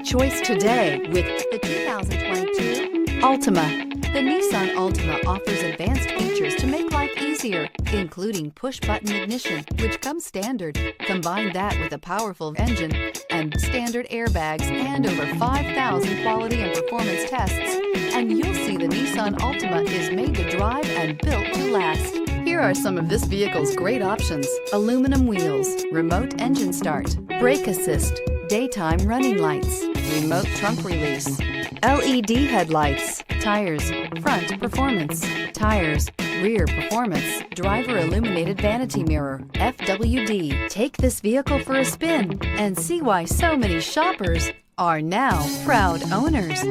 choice today with the 2022 Altima. The Nissan Altima offers advanced features to make life easier, including push-button ignition, which comes standard. Combine that with a powerful engine and standard airbags and over 5,000 quality and performance tests, and you'll see the Nissan Altima is made to drive and built to last. Here are some of this vehicle's great options: aluminum wheels, remote engine start, brake assist, daytime running lights, remote trunk release, LED headlights, tires, front performance, tires, rear performance, driver illuminated vanity mirror, FWD. Take this vehicle for a spin and see why so many shoppers are now proud owners.